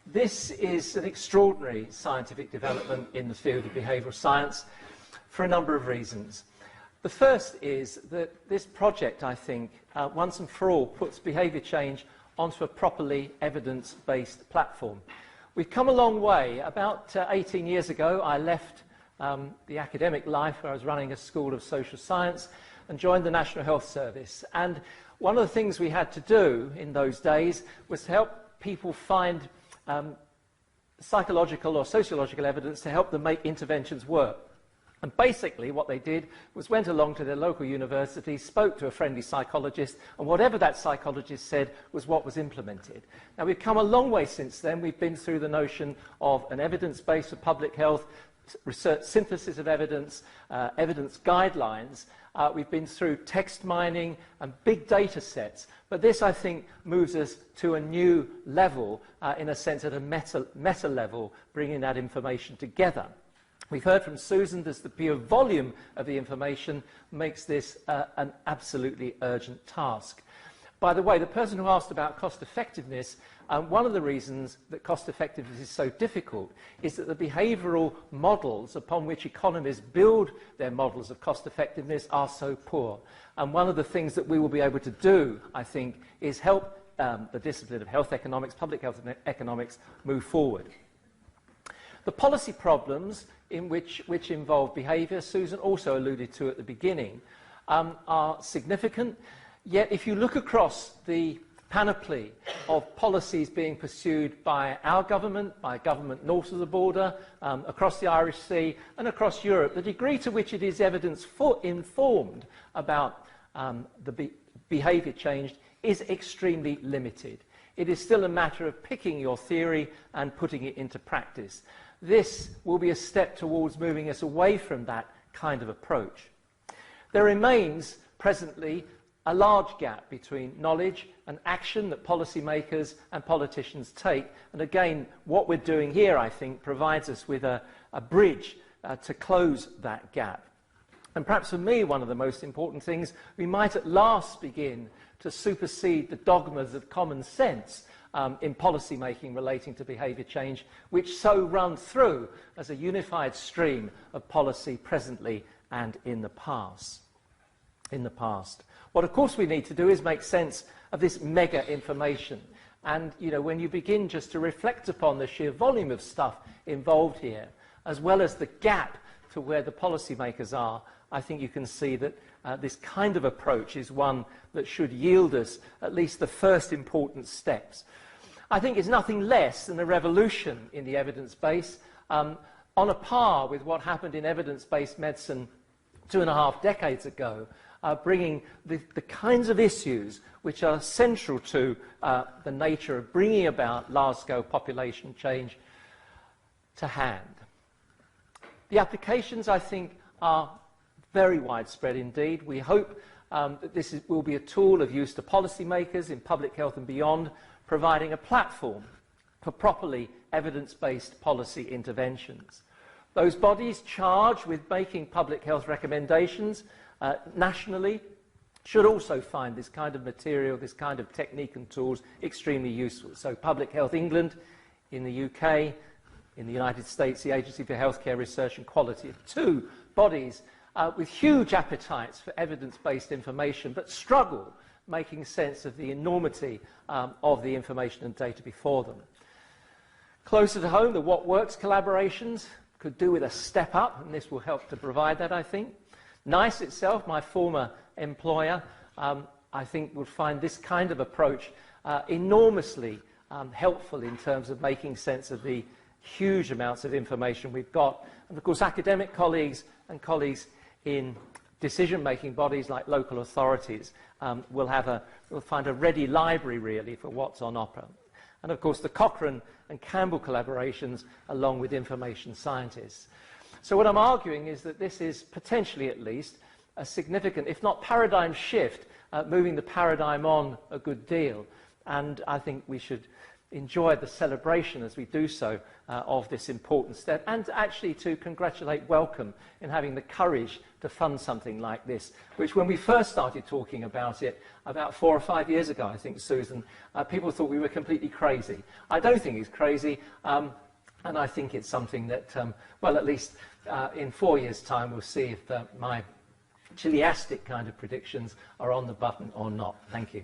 This is an extraordinary scientific development in the field of behavioural science for a number of reasons. The first is that this project, I think, once and for all, puts behaviour change onto a properly evidence-based platform. We've come a long way. About 18 years ago, I left the academic life where I was running a school of social science and joined the National Health Service. And one of the things we had to do in those days was to help people find psychological or sociological evidence to help them make interventions work. And basically what they did was went along to their local university, spoke to a friendly psychologist, and whatever that psychologist said was what was implemented. Now, we've come a long way since then. We've been through the notion of an evidence base for public health, research synthesis of evidence, evidence guidelines. We've been through text mining and big data sets. But this, I think, moves us to a new level, in a sense, at a meta level, bringing that information together. We've heard from Susan that the pure volume of the information makes this an absolutely urgent task. By the way, the person who asked about cost effectiveness, one of the reasons that cost effectiveness is so difficult is that the behavioural models upon which economists build their models of cost effectiveness are so poor. And one of the things that we will be able to do, I think, is help the discipline of health economics, public health economics, move forward. The policy problems which involve behaviour, Susan also alluded to at the beginning, are significant. Yet if you look across the panoply of policies being pursued by our government, by government north of the border, across the Irish Sea and across Europe, the degree to which it is evidence-informed about the behaviour change is extremely limited. It is still a matter of picking your theory and putting it into practice. This will be a step towards moving us away from that kind of approach. There remains presently a large gap between knowledge and action that policymakers and politicians take. And again, what we're doing here, I think, provides us with a bridge to close that gap. And perhaps for me, one of the most important things, we might at last begin to supersede the dogmas of common sense in policy making relating to behaviour change, which so run through as a unified stream of policy presently and in the past. What, of course, we need to do is make sense of this mega information. And, you know, when you begin just to reflect upon the sheer volume of stuff involved here, as well as the gap to where the policymakers are, I think you can see that this kind of approach is one that should yield us at least the first important steps. I think it's nothing less than a revolution in the evidence base, on a par with what happened in evidence-based medicine 2.5 decades ago, bringing the kinds of issues which are central to the nature of bringing about large-scale population change to hand. The applications, I think, are very widespread indeed. We hope that this will be a tool of use to policymakers in public health and beyond, providing a platform for properly evidence-based policy interventions. Those bodies charged with making public health recommendations nationally should also find this kind of material, this kind of technique and tools extremely useful. So Public Health England in the UK, in the United States, the Agency for Healthcare Research and Quality, two bodies with huge appetites for evidence-based information, but struggle making sense of the enormity of the information and data before them. Closer to home, the What Works collaborations could do with a step up, and this will help to provide that, I think. NICE itself, my former employer, I think would find this kind of approach enormously helpful in terms of making sense of the huge amounts of information we've got. And of course, academic colleagues and colleagues in decision-making bodies like local authorities will find a ready library, really, for what's on offer. And of course, the Cochrane and Campbell collaborations, along with information scientists. So what I'm arguing is that this is potentially, at least, a significant, if not paradigm shift, moving the paradigm on a good deal. And I think we should enjoy the celebration as we do so of this important step, and actually to congratulate Wellcome in having the courage to fund something like this, which when we first started talking about it about 4 or 5 years ago, I think, Susan, people thought we were completely crazy. I don't think it's crazy, and I think it's something that, well, at least in 4 years' time, we'll see if my chiliastic kind of predictions are on the button or not. Thank you.